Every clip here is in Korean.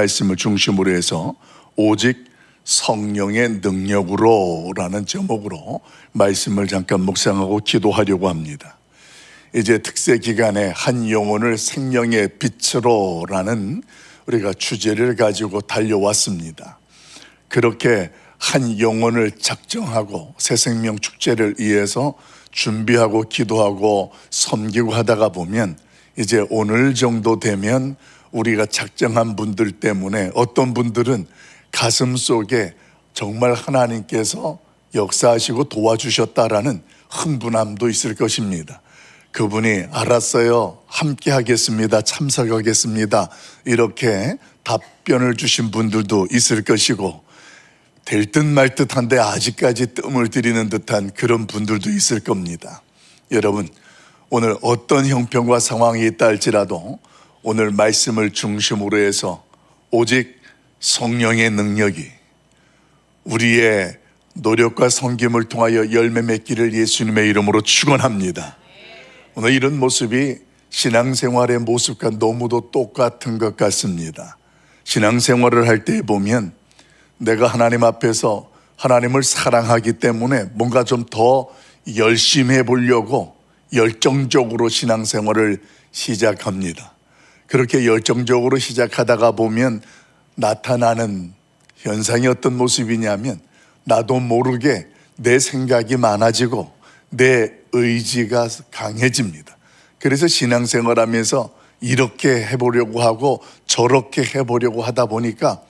말씀을 중심으로 해서 오직 성령의 능력으로 라는 제목으로 말씀을 잠깐 묵상하고 기도하려고 합니다. 이제 특세 기간에 한 영혼을 생명의 빛으로 라는 우리가 주제를 가지고 달려왔습니다. 그렇게 한 영혼을 작정하고 새생명 축제를 위해서 준비하고 기도하고 섬기고 하다가 보면 이제 오늘 정도 되면 우리가 작정한 분들 때문에 어떤 분들은 가슴 속에 정말 하나님께서 역사하시고 도와주셨다라는 흥분함도 있을 것입니다. 그분이 알았어요, 함께 하겠습니다, 참석하겠습니다, 이렇게 답변을 주신 분들도 있을 것이고, 될 듯 말 듯한데 아직까지 뜸을 들이는 듯한 그런 분들도 있을 겁니다. 여러분, 오늘 어떤 형편과 상황이 있다 할지라도 오늘 말씀을 중심으로 해서 오직 성령의 능력이 우리의 노력과 섬김을 통하여 열매 맺기를 예수님의 이름으로 축원합니다. 오늘 이런 모습이 신앙생활의 모습과 너무도 똑같은 것 같습니다. 신앙생활을 할 때 보면 내가 하나님 앞에서 하나님을 사랑하기 때문에 뭔가 좀 더 열심히 해보려고 열정적으로 신앙생활을 시작합니다. 그렇게 열정적으로 시작하다가 보면 나타나는 현상이 어떤 모습이냐면 나도 모르게 내 생각이 많아지고 내 의지가 강해집니다. 그래서 신앙생활하면서 이렇게 해보려고 하고 저렇게 해보려고 하다 보니까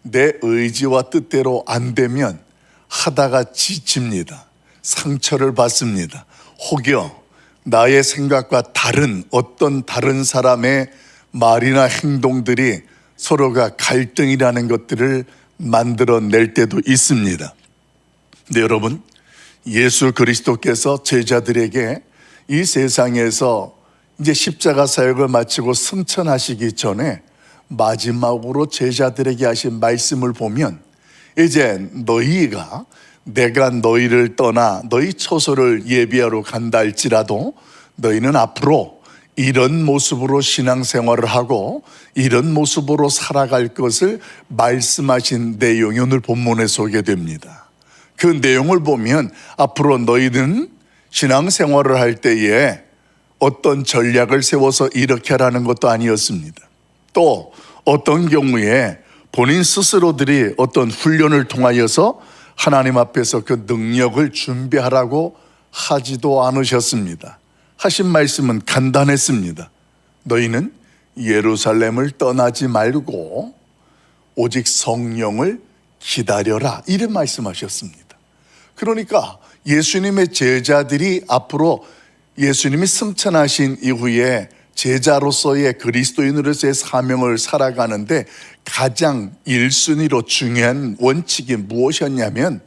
내 의지와 뜻대로 안 되면 하다가 지칩니다. 상처를 받습니다. 혹여 나의 생각과 다른 어떤 다른 사람의 말이나 행동들이 서로가 갈등이라는 것들을 만들어낼 때도 있습니다. 근데 여러분, 예수 그리스도께서 제자들에게 이 세상에서 이제 십자가 사역을 마치고 승천하시기 전에 마지막으로 제자들에게 하신 말씀을 보면 이제 너희가 내가 너희를 떠나 너희 처소를 예비하러 간다 할지라도 너희는 앞으로 이런 모습으로 신앙생활을 하고 이런 모습으로 살아갈 것을 말씀하신 내용이 오늘 본문에 소개됩니다. 그 내용을 보면 앞으로 너희는 신앙생활을 할 때에 어떤 전략을 세워서 이렇게 하라는 것도 아니었습니다. 또 어떤 경우에 본인 스스로들이 어떤 훈련을 통하여서 하나님 앞에서 그 능력을 준비하라고 하지도 않으셨습니다. 하신 말씀은 간단했습니다. 너희는 예루살렘을 떠나지 말고 오직 성령을 기다려라, 이런 말씀하셨습니다. 그러니까 예수님의 제자들이 앞으로 예수님이 승천하신 이후에 제자로서의 그리스도인으로서의 사명을 살아가는데 가장 1순위로 중요한 원칙이 무엇이었냐면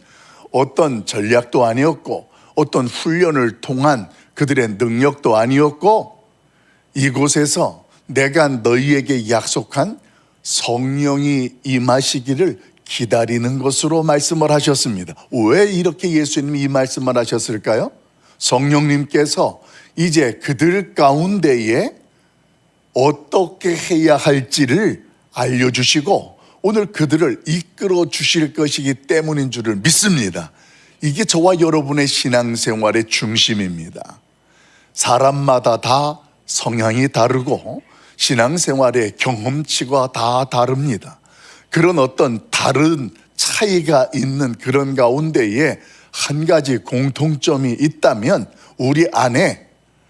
어떤 전략도 아니었고 어떤 훈련을 통한 그들의 능력도 아니었고 이곳에서 내가 너희에게 약속한 성령이 임하시기를 기다리는 것으로 말씀을 하셨습니다. 왜 이렇게 예수님이 이 말씀을 하셨을까요? 성령님께서 이제 그들 가운데에 어떻게 해야 할지를 알려주시고 오늘 그들을 이끌어 주실 것이기 때문인 줄을 믿습니다. 이게 저와 여러분의 신앙생활의 중심입니다. 사람마다 다 성향이 다르고 신앙생활의 경험치가 다 다릅니다. 그런 어떤 다른 차이가 있는 그런 가운데에 한 가지 공통점이 있다면 우리 안에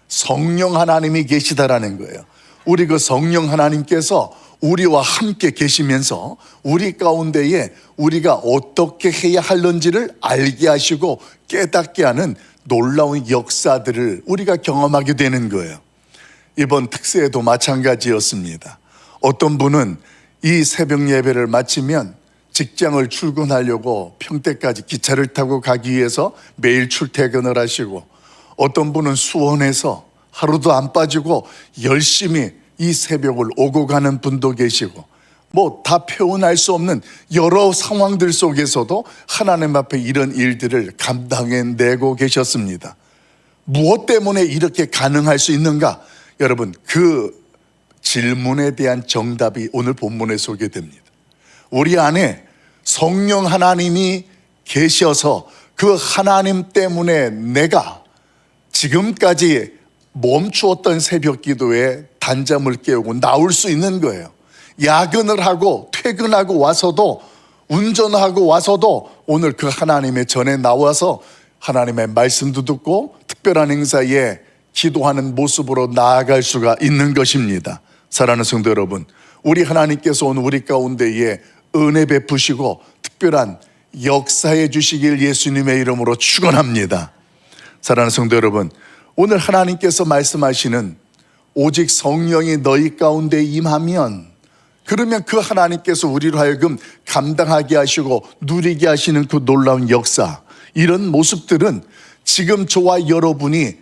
성령 하나님이 계시다라는 거예요. 우리 그 성령 하나님께서 우리와 함께 계시면서 우리 가운데에 우리가 어떻게 해야 하는지를 알게 하시고 깨닫게 하는 놀라운 역사들을 우리가 경험하게 되는 거예요. 이번 특세에도 마찬가지였습니다. 어떤 분은 이 새벽 예배를 마치면 직장을 출근하려고 평택까지 기차를 타고 가기 위해서 매일 출퇴근을 하시고 어떤 분은 수원에서 하루도 안 빠지고 열심히 이 새벽을 오고 가는 분도 계시고 뭐 다 표현할 수 없는 여러 상황들 속에서도 하나님 앞에 이런 일들을 감당해내고 계셨습니다. 무엇 때문에 이렇게 가능할 수 있는가? 여러분, 그 질문에 대한 정답이 오늘 본문에 소개됩니다. 우리 안에 성령 하나님이 계셔서 그 하나님 때문에 내가 지금까지 멈추었던 새벽 기도에 단잠을 깨우고 나올 수 있는 거예요. 야근을 하고 퇴근하고 와서도, 운전하고 와서도 오늘 그 하나님의 전에 나와서 하나님의 말씀도 듣고 특별한 행사에 기도하는 모습으로 나아갈 수가 있는 것입니다. 사랑하는 성도 여러분, 우리 하나님께서 오늘 우리 가운데에 은혜 베푸시고 특별한 역사해 주시길 예수님의 이름으로 축원합니다. 사랑하는 성도 여러분, 오늘 하나님께서 말씀하시는 오직 성령이 너희 가운데 임하면, 그러면 그 하나님께서 우리로 하여금 감당하게 하시고 누리게 하시는 그 놀라운 역사, 이런 모습들은 지금 저와 여러분이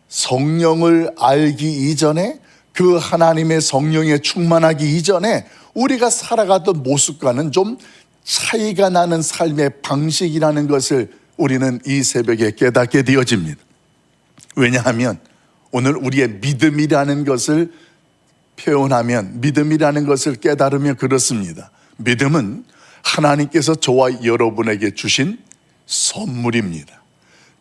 성령을 알기 이전에, 그 하나님의 성령에 충만하기 이전에 우리가 살아가던 모습과는 좀 차이가 나는 삶의 방식이라는 것을 우리는 이 새벽에 깨닫게 되어집니다. 왜냐하면 오늘 우리의 믿음이라는 것을 표현하면, 믿음이라는 것을 깨달으면 그렇습니다. 믿음은 하나님께서 저와 여러분에게 주신 선물입니다.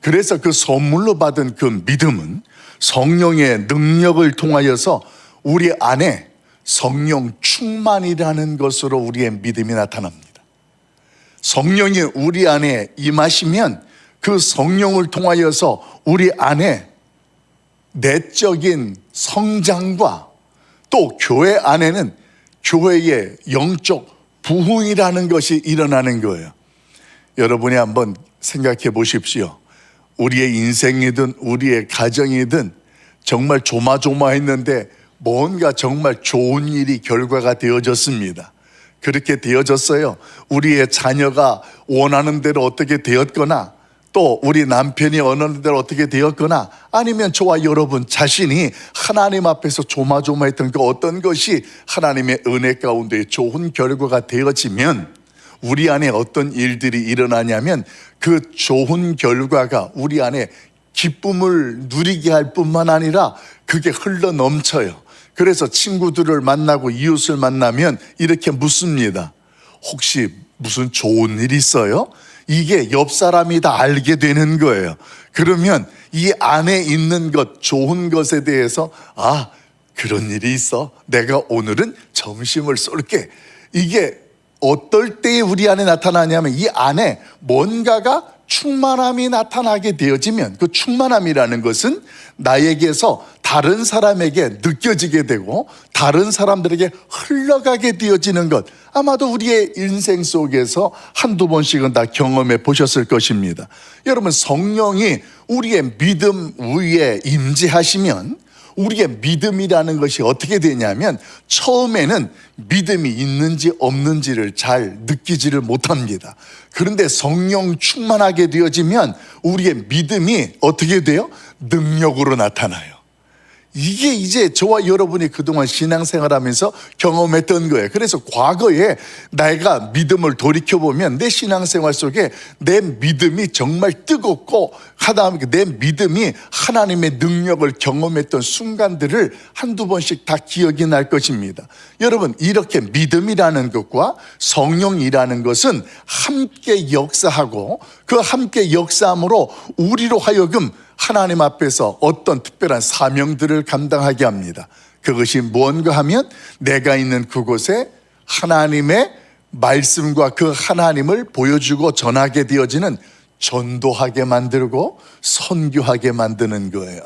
그래서 그 선물로 받은 그 믿음은 성령의 능력을 통하여서 우리 안에 성령 충만이라는 것으로 우리의 믿음이 나타납니다. 성령이 우리 안에 임하시면 그 성령을 통하여서 우리 안에 내적인 성장과 또 교회 안에는 교회의 영적 부흥이라는 것이 일어나는 거예요. 여러분이 한번 생각해 보십시오. 우리의 인생이든 우리의 가정이든 정말 조마조마했는데 뭔가 정말 좋은 일이 결과가 되어졌습니다. 그렇게 되어졌어요. 우리의 자녀가 원하는 대로 어떻게 되었거나, 또 우리 남편이 원하는 대로 어떻게 되었거나, 아니면 저와 여러분 자신이 하나님 앞에서 조마조마했던 그 어떤 것이 하나님의 은혜 가운데 좋은 결과가 되어지면 우리 안에 어떤 일들이 일어나냐면 그 좋은 결과가 우리 안에 기쁨을 누리게 할 뿐만 아니라 그게 흘러 넘쳐요. 그래서 친구들을 만나고 이웃을 만나면 이렇게 묻습니다. 혹시 무슨 좋은 일 있어요? 이게 옆 사람이 다 알게 되는 거예요. 그러면 이 안에 있는 것, 좋은 것에 대해서, 아, 그런 일이 있어? 내가 오늘은 점심을 쏠게. 이게 어떨 때에 우리 안에 나타나냐면 이 안에 뭔가가 충만함이 나타나게 되어지면, 그 충만함이라는 것은 나에게서 다른 사람에게 느껴지게 되고 다른 사람들에게 흘러가게 되어지는 것, 아마도 우리의 인생 속에서 한두 번씩은 다 경험해 보셨을 것입니다. 여러분, 성령이 우리의 믿음 위에 임재하시면 우리의 믿음이라는 것이 어떻게 되냐면 처음에는 믿음이 있는지 없는지를 잘 느끼지를 못합니다. 그런데 성령 충만하게 되어지면 우리의 믿음이 어떻게 돼요? 능력으로 나타나요. 이게 이제 저와 여러분이 그동안 신앙생활하면서 경험했던 거예요. 그래서 과거에 내가 믿음을 돌이켜보면 내 신앙생활 속에 내 믿음이 정말 뜨겁고 하다 내 믿음이 하나님의 능력을 경험했던 순간들을 한두 번씩 다 기억이 날 것입니다. 여러분, 이렇게 믿음이라는 것과 성령이라는 것은 함께 역사하고 그 함께 역사함으로 우리로 하여금 하나님 앞에서 어떤 특별한 사명들을 감당하게 합니다. 그것이 무언가 하면 내가 있는 그곳에 하나님의 말씀과 그 하나님을 보여주고 전하게 되어지는, 전도하게 만들고 선교하게 만드는 거예요.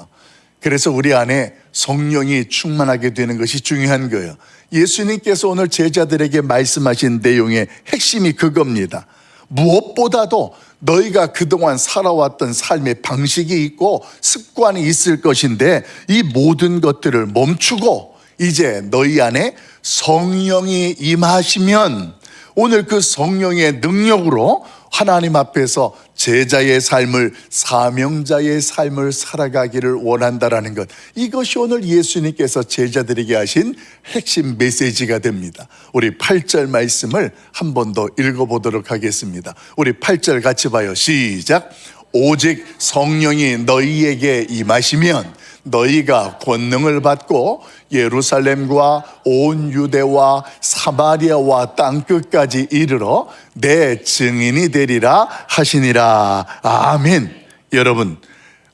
그래서 우리 안에 성령이 충만하게 되는 것이 중요한 거예요. 예수님께서 오늘 제자들에게 말씀하신 내용의 핵심이 그겁니다. 무엇보다도 너희가 그동안 살아왔던 삶의 방식이 있고 습관이 있을 것인데 이 모든 것들을 멈추고 이제 너희 안에 성령이 임하시면 오늘 그 성령의 능력으로 하나님 앞에서 제자의 삶을, 사명자의 삶을 살아가기를 원한다라는 것, 이것이 오늘 예수님께서 제자들에게 하신 핵심 메시지가 됩니다. 우리 8절 말씀을 한 번 더 읽어보도록 하겠습니다. 우리 8절 같이 봐요. 시작. 오직 성령이 너희에게 임하시면 너희가 권능을 받고 예루살렘과 온 유대와 사마리아와 땅끝까지 이르러 내 증인이 되리라 하시니라. 아멘. 여러분,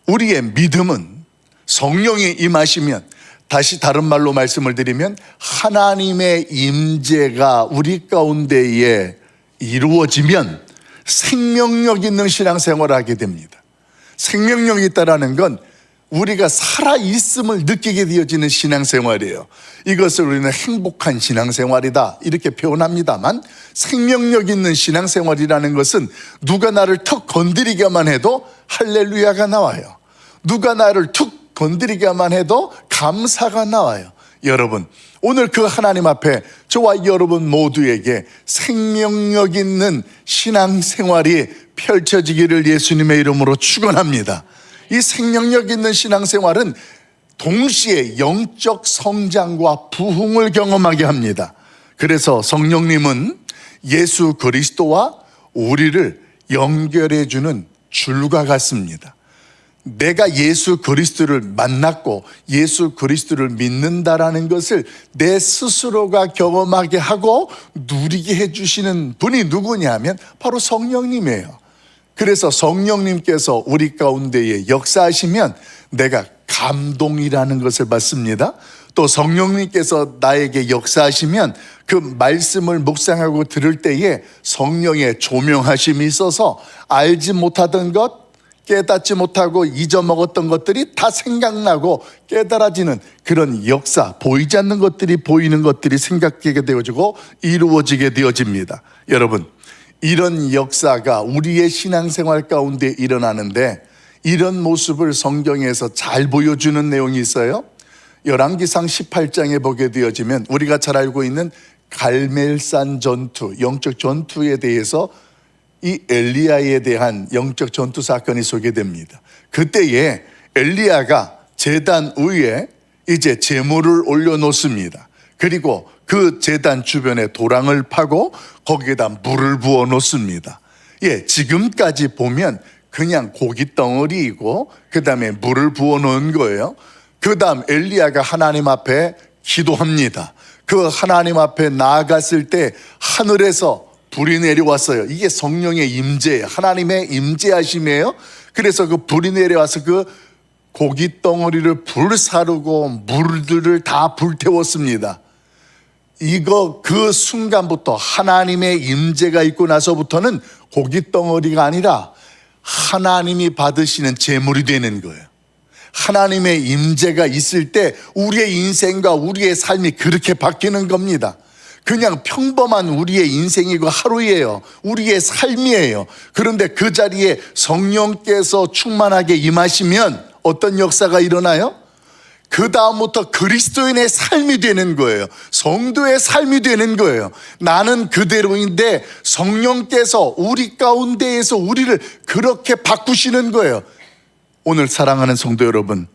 우리의 믿음은 성령이 임하시면, 다시 다른 말로 말씀을 드리면 하나님의 임재가 우리 가운데에 이루어지면 생명력 있는 신앙생활을 하게 됩니다. 생명력이 있다는 건 우리가 살아있음을 느끼게 되어지는 신앙생활이에요. 이것을 우리는 행복한 신앙생활이다 이렇게 표현합니다만, 생명력 있는 신앙생활이라는 것은 누가 나를 턱 건드리기만 해도 할렐루야가 나와요. 누가 나를 툭 건드리기만 해도 감사가 나와요. 여러분, 오늘 그 하나님 앞에 저와 여러분 모두에게 생명력 있는 신앙생활이 펼쳐지기를 예수님의 이름으로 축원합니다. 이 생명력 있는 신앙생활은 동시에 영적 성장과 부흥을 경험하게 합니다. 그래서 성령님은 예수 그리스도와 우리를 연결해주는 줄과 같습니다. 내가 예수 그리스도를 만났고 예수 그리스도를 믿는다라는 것을 내 스스로가 경험하게 하고 누리게 해주시는 분이 누구냐면 바로 성령님이에요. 그래서 성령님께서 우리 가운데에 역사하시면 내가 감동이라는 것을 받습니다. 또 성령님께서 나에게 역사하시면 그 말씀을 묵상하고 들을 때에 성령의 조명하심이 있어서 알지 못하던 것, 깨닫지 못하고 잊어먹었던 것들이 다 생각나고 깨달아지는 그런 역사, 보이지 않는 것들이 보이는 것들이 생각하게 되어지고 이루어지게 되어집니다. 여러분, 이런 역사가 우리의 신앙생활 가운데 일어나는데 이런 모습을 성경에서 잘 보여주는 내용이 있어요. 열왕기상 18장에 보게 되어지면 우리가 잘 알고 있는 갈멜산 전투, 영적 전투에 대해서 이 엘리야에 대한 영적 전투 사건이 소개됩니다. 그때에 엘리야가 제단 위에 이제 제물을 올려놓습니다. 그리고 그 제단 주변에 도랑을 파고 거기에다 물을 부어 놓습니다. 지금까지 보면 그냥 고기 덩어리이고 그 다음에 물을 부어 놓은 거예요. 그 다음 엘리야가 하나님 앞에 기도합니다. 그 하나님 앞에 나아갔을 때 하늘에서 불이 내려왔어요. 이게 성령의 임재예요. 하나님의 임재하심이에요. 그래서 그 불이 내려와서 그 고기 덩어리를 불사르고 물들을 다 불태웠습니다. 그 순간부터 하나님의 임재가 있고 나서부터는 고기 덩어리가 아니라 하나님이 받으시는 제물이 되는 거예요. 하나님의 임재가 있을 때 우리의 인생과 우리의 삶이 그렇게 바뀌는 겁니다. 그냥 평범한 우리의 인생이고 하루예요. 우리의 삶이에요. 그런데 그 자리에 성령께서 충만하게 임하시면 어떤 역사가 일어나요? 그 다음부터 그리스도인의 삶이 되는 거예요. 성도의 삶이 되는 거예요. 나는 그대로인데 성령께서 우리 가운데에서 우리를 그렇게 바꾸시는 거예요. 오늘 사랑하는 성도 여러분,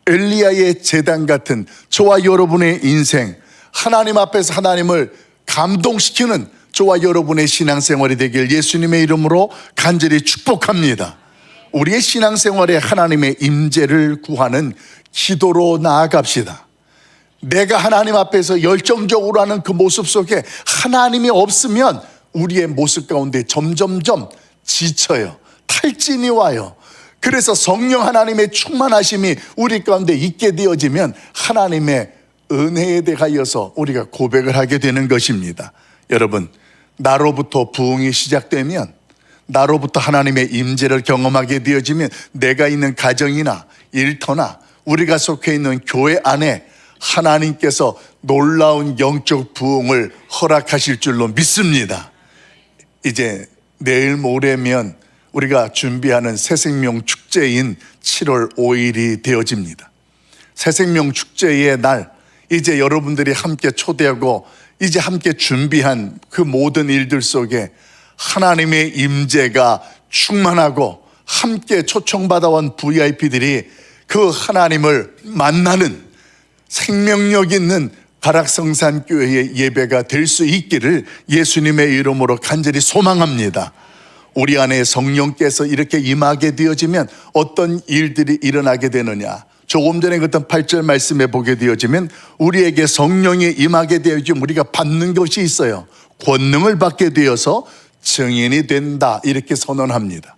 엘리야의 제단 같은 저와 여러분의 인생, 하나님 앞에서 하나님을 감동시키는 저와 여러분의 신앙생활이 되길 예수님의 이름으로 간절히 축복합니다. 우리의 신앙생활에 하나님의 임재를 구하는 기도로 나아갑시다. 내가 하나님 앞에서 열정적으로 하는 그 모습 속에 하나님이 없으면 우리의 모습 가운데 점점점 지쳐요. 탈진이 와요. 그래서 성령 하나님의 충만하심이 우리 가운데 있게 되어지면 하나님의 은혜에 대하여서 우리가 고백을 하게 되는 것입니다. 여러분, 나로부터 부흥이 시작되면, 나로부터 하나님의 임재를 경험하게 되어지면 내가 있는 가정이나 일터나 우리가 속해 있는 교회 안에 하나님께서 놀라운 영적 부흥을 허락하실 줄로 믿습니다. 이제 내일 모레면 우리가 준비하는 새생명 축제인 7월 5일이 되어집니다. 새생명 축제의 날, 이제 여러분들이 함께 초대하고 이제 함께 준비한 그 모든 일들 속에 하나님의 임재가 충만하고 함께 초청받아온 VIP들이 그 하나님을 만나는 생명력 있는 가락성산교회의 예배가 될 수 있기를 예수님의 이름으로 간절히 소망합니다. 우리 안에 성령께서 이렇게 임하게 되어지면 어떤 일들이 일어나게 되느냐? 조금 전에 그랬던 8절 말씀에 보게 되어지면 우리에게 성령이 임하게 되어지면 우리가 받는 것이 있어요. 권능을 받게 되어서 증인이 된다, 이렇게 선언합니다.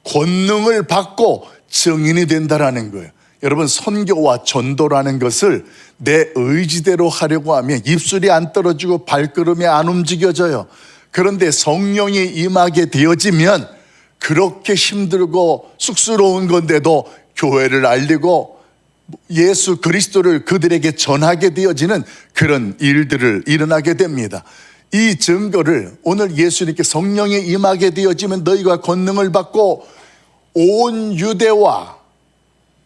권능을 받고 증인이 된다라는 거예요. 여러분, 선교와 전도라는 것을 내 의지대로 하려고 하면 입술이 안 떨어지고 발걸음이 안 움직여져요. 그런데 성령이 임하게 되어지면 그렇게 힘들고 쑥스러운 건데도 교회를 알리고 예수 그리스도를 그들에게 전하게 되어지는 그런 일들을 일어나게 됩니다. 이 증거를 오늘 예수님께 성령이 임하게 되어지면 너희가 권능을 받고 온 유대와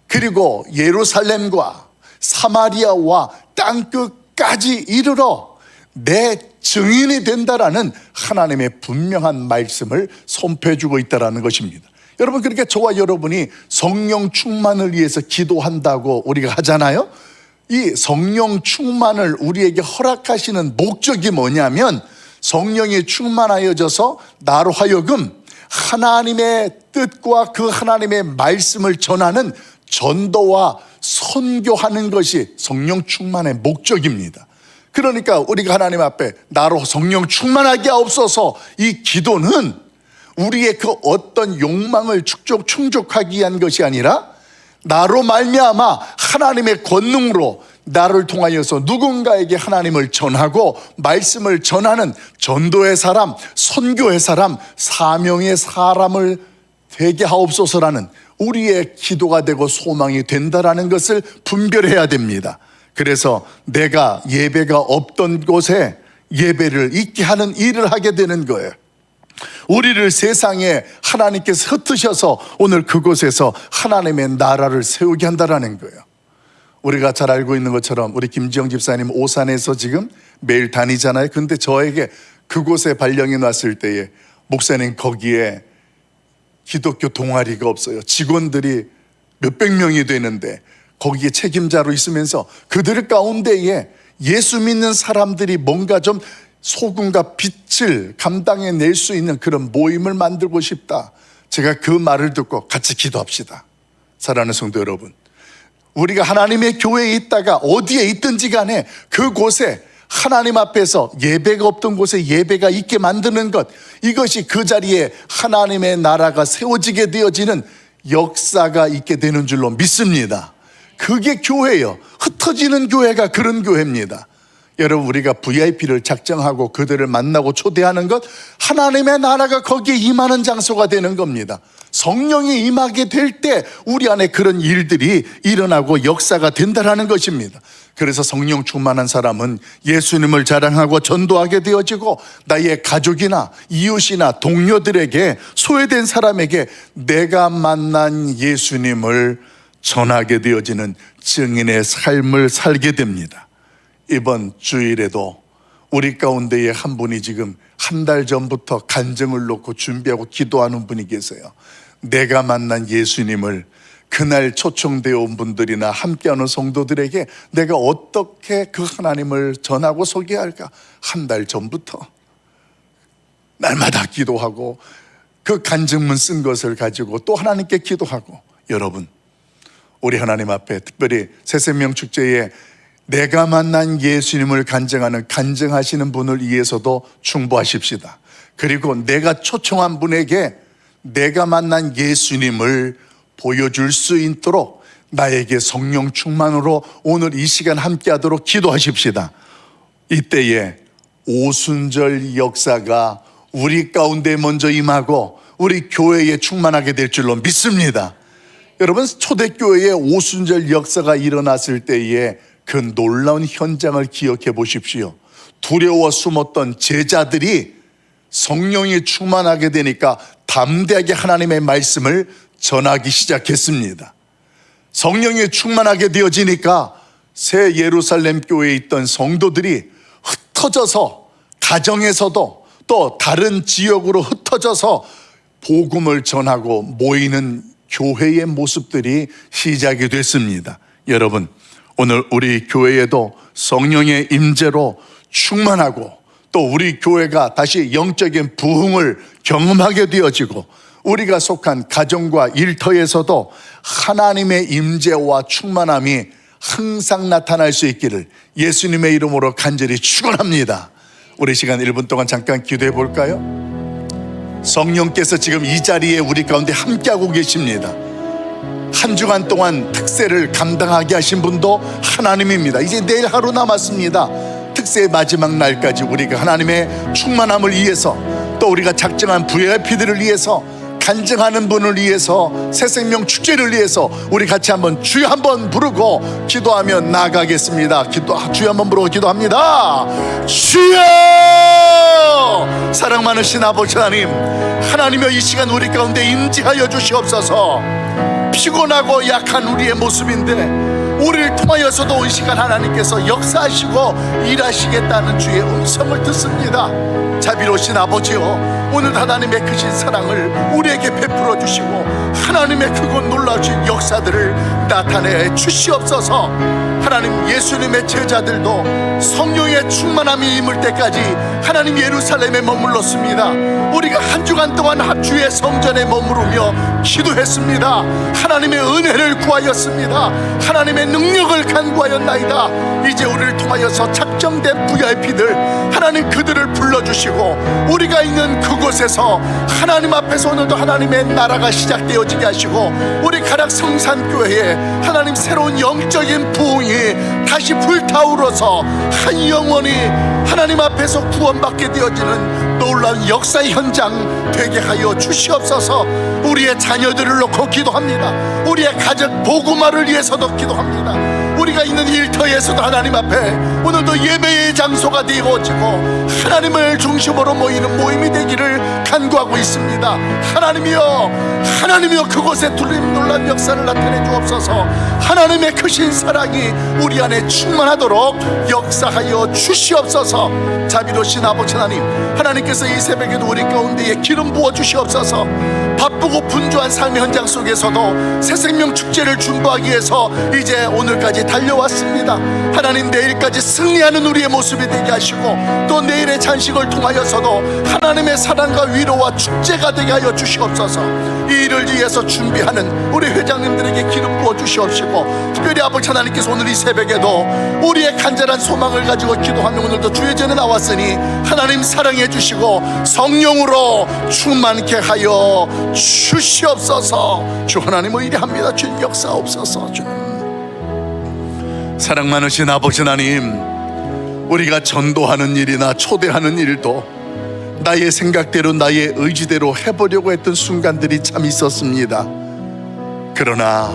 그리고 예루살렘과 사마리아와 땅끝까지 이르러 내 증인이 된다라는 하나님의 분명한 말씀을 선포해주고 있다는 것입니다. 여러분, 그러니까 저와 여러분이 성령 충만을 위해서 기도한다고 우리가 하잖아요. 이 성령 충만을 우리에게 허락하시는 목적이 뭐냐면 성령이 충만하여져서 나로 하여금 하나님의 뜻과 그 하나님의 말씀을 전하는 전도와 선교하는 것이 성령 충만의 목적입니다. 그러니까 우리가 하나님 앞에 나로 성령 충만하게 하옵소서, 이 기도는 우리의 그 어떤 욕망을 충족하기 위한 것이 아니라 나로 말미암아 하나님의 권능으로 나를 통하여서 누군가에게 하나님을 전하고 말씀을 전하는 전도의 사람, 선교의 사람, 사명의 사람을 되게 하옵소서라는 우리의 기도가 되고 소망이 된다라는 것을 분별해야 됩니다. 그래서 내가 예배가 없던 곳에 예배를 있게 하는 일을 하게 되는 거예요. 우리를 세상에 하나님께서 흩으셔서 오늘 그곳에서 하나님의 나라를 세우게 한다라는 거예요. 우리가 잘 알고 있는 것처럼 우리 김지영 집사님 오산에서 지금 매일 다니잖아요. 근데 저에게 그곳에 발령이 났을 때에 목사님, 거기에 기독교 동아리가 없어요. 직원들이 몇백 명이 되는데 거기에 책임자로 있으면서 그들 가운데에 예수 믿는 사람들이 뭔가 좀 소금과 빛을 감당해낼 수 있는 그런 모임을 만들고 싶다. 제가 그 말을 듣고 같이 기도합시다. 사랑하는 성도 여러분, 우리가 하나님의 교회에 있다가 어디에 있든지 간에 그곳에 하나님 앞에서 예배가 없던 곳에 예배가 있게 만드는 것, 이것이 그 자리에 하나님의 나라가 세워지게 되어지는 역사가 있게 되는 줄로 믿습니다. 그게 교회예요. 흩어지는 교회가 그런 교회입니다. 여러분, 우리가 VIP를 작정하고 그들을 만나고 초대하는 것, 하나님의 나라가 거기에 임하는 장소가 되는 겁니다. 성령이 임하게 될 때 우리 안에 그런 일들이 일어나고 역사가 된다는 것입니다. 그래서 성령 충만한 사람은 예수님을 자랑하고 전도하게 되어지고 나의 가족이나 이웃이나 동료들에게, 소외된 사람에게 내가 만난 예수님을 전하게 되어지는 증인의 삶을 살게 됩니다. 이번 주일에도 우리 가운데에 한 분이 지금 한 달 전부터 간증을 놓고 준비하고 기도하는 분이 계세요. 내가 만난 예수님을 그날 초청되어 온 분들이나 함께하는 성도들에게 내가 어떻게 그 하나님을 전하고 소개할까, 한 달 전부터 날마다 기도하고 그 간증문 쓴 것을 가지고 또 하나님께 기도하고. 여러분, 우리 하나님 앞에 특별히 새생명 축제에 내가 만난 예수님을 간증하시는 분을 위해서도 충보하십시다. 그리고 내가 초청한 분에게 내가 만난 예수님을 보여줄 수 있도록 나에게 성령 충만으로 오늘 이 시간 함께 하도록 기도하십시다. 이때에 오순절 역사가 우리 가운데 먼저 임하고 우리 교회에 충만하게 될 줄로 믿습니다. 여러분, 초대교회에 오순절 역사가 일어났을 때에 그 놀라운 현장을 기억해 보십시오. 두려워 숨었던 제자들이 성령이 충만하게 되니까 담대하게 하나님의 말씀을 전하기 시작했습니다. 성령이 충만하게 되어지니까 새 예루살렘 교회에 있던 성도들이 흩어져서 가정에서도 또 다른 지역으로 흩어져서 복음을 전하고 모이는 교회의 모습들이 시작이 됐습니다. 여러분, 오늘 우리 교회에도 성령의 임재로 충만하고 또 우리 교회가 다시 영적인 부흥을 경험하게 되어지고 우리가 속한 가정과 일터에서도 하나님의 임재와 충만함이 항상 나타날 수 있기를 예수님의 이름으로 간절히 축원합니다. 우리 시간 1분 동안 잠깐 기도해 볼까요? 성령께서 지금 이 자리에 우리 가운데 함께하고 계십니다. 한 주간 동안 특세를 감당하게 하신 분도 하나님입니다. 이제 내일 하루 남았습니다. 특세의 마지막 날까지 우리가 하나님의 충만함을 위해서, 또 우리가 작정한 VIP들을 위해서, 간증하는 분을 위해서, 새생명 축제를 위해서 우리 같이 한번 주여 한번 부르고 기도하며 나가겠습니다. 주여 한번 부르고 기도합니다. 주여! 사랑 많으신 아버지 하나님, 하나님여 이 시간 우리 가운데 임재하여 주시옵소서. 피곤하고 약한 우리의 모습인데 우리를 통하여서도 이 시간 하나님께서 역사하시고 일하시겠다는 주의 음성을 듣습니다. 자비로우신 아버지여, 오늘 하나님의 크신 사랑을 우리에게 베풀어 주시고 하나님의 크고 놀라우신 역사들을 나타내 주시옵소서. 하나님, 예수님의 제자들도 성령의 충만함이 임을 때까지 하나님 예루살렘에 머물렀습니다. 우리가 한 주간 동안 주의 성전에 머무르며 기도했습니다. 하나님의 은혜를 구하였습니다. 하나님의 능력을 간구하였나이다. 이제 우리를 통하여서 작정된 VIP들, 하나님 그들을 불러주시고 우리가 있는 그곳에서 하나님 앞에서 오늘도 하나님의 나라가 시작되어지게 하시고 우리 가락 성산교회에 하나님 새로운 영적인 부흥이 다시 불타오르서 한 영혼이 하나님 앞에서 구원받게 되어지는 놀라운 역사의 현장 되게 하여 주시옵소서. 우리의 자녀들을 놓고 기도합니다. 우리의 가족 복음화를 위해서도 기도합니다. 우리가 있는 일터에서도 하나님 앞에 오늘도 예배의 장소가 되어지고 하나님을 중심으로 모이는 모임이 되기를 간구하고 있습니다. 하나님이여 그곳에 두림 놀란 역사를 나타내 주옵소서. 하나님의 크신 사랑이 우리 안에 충만하도록 역사하여 주시옵소서. 자비로우신 아버지 하나님, 하나님께서 이 새벽에도 우리 가운데에 기름 부어 주시옵소서. 바쁘고 분주한 삶의 현장 속에서도 새생명 축제를 준비하기 위해서 이제 오늘까지 달려왔습니다. 하나님, 내일까지 승리하는 우리의 모습이 되게 하시고 또 내일의 잔식을 통하여서도 하나님의 사랑과 위로와 축제가 되게 하여 주시옵소서. 이 일을 위해서 준비하는 우리 회장님들에게 기름 부어 주시옵시고, 특별히 아버지 하나님께서 오늘 이 새벽에도 우리의 간절한 소망을 가지고 기도하며 오늘도 주의 전에 나왔으니 하나님 사랑해 주시고 성령으로 충만케 하여 주시옵소서. 주 하나님 의리합니다. 주님 역사옵소서. 주님 사랑 많으신 아버지 하나님, 우리가 전도하는 일이나 초대하는 일도 나의 생각대로 나의 의지대로 해보려고 했던 순간들이 참 있었습니다. 그러나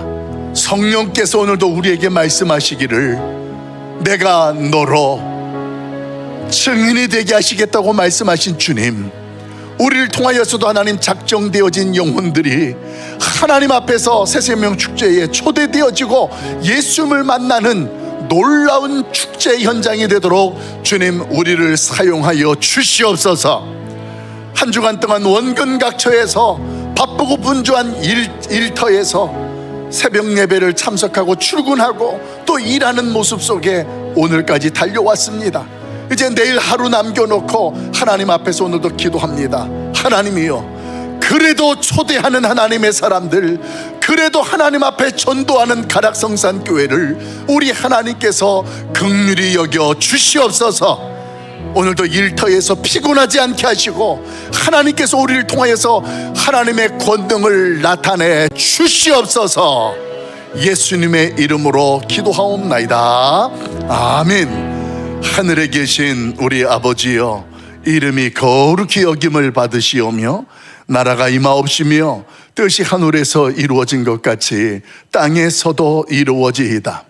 성령께서 오늘도 우리에게 말씀하시기를 내가 너로 증인이 되게 하시겠다고 말씀하신 주님, 우리를 통하여서도 하나님 작정되어진 영혼들이 하나님 앞에서 새생명 축제에 초대되어지고 예수님을 만나는 놀라운 축제 현장이 되도록 주님 우리를 사용하여 주시옵소서. 한 주간 동안 원근각처에서 바쁘고 분주한 일터에서 새벽 예배를 참석하고 출근하고 또 일하는 모습 속에 오늘까지 달려왔습니다. 이제 내일 하루 남겨놓고 하나님 앞에서 오늘도 기도합니다. 하나님이여, 그래도 초대하는 하나님의 사람들, 그래도 하나님 앞에 전도하는 가락성산교회를 우리 하나님께서 긍휼히 여겨 주시옵소서. 오늘도 일터에서 피곤하지 않게 하시고 하나님께서 우리를 통하여서 하나님의 권능을 나타내 주시옵소서. 예수님의 이름으로 기도하옵나이다. 아멘. 하늘에 계신 우리 아버지여, 이름이 거룩히 여김을 받으시오며 나라가 임하옵시며 뜻이 하늘에서 이루어진 것 같이 땅에서도 이루어지이다.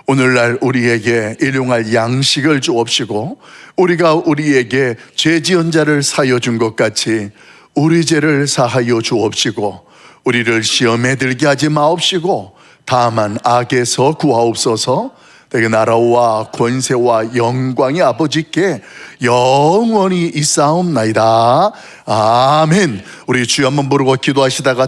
오늘날 우리에게 일용할 양식을 주옵시고 우리가 우리에게 죄 지은 자를 사하여 준 것 같이 우리 죄를 사하여 주옵시고 우리를 시험에 들게 하지 마옵시고 다만 악에서 구하옵소서. 내게 나라와 권세와 영광이 아버지께 영원히 있사옵나이다. 아멘. 우리 주여 한번 부르고 기도하시다가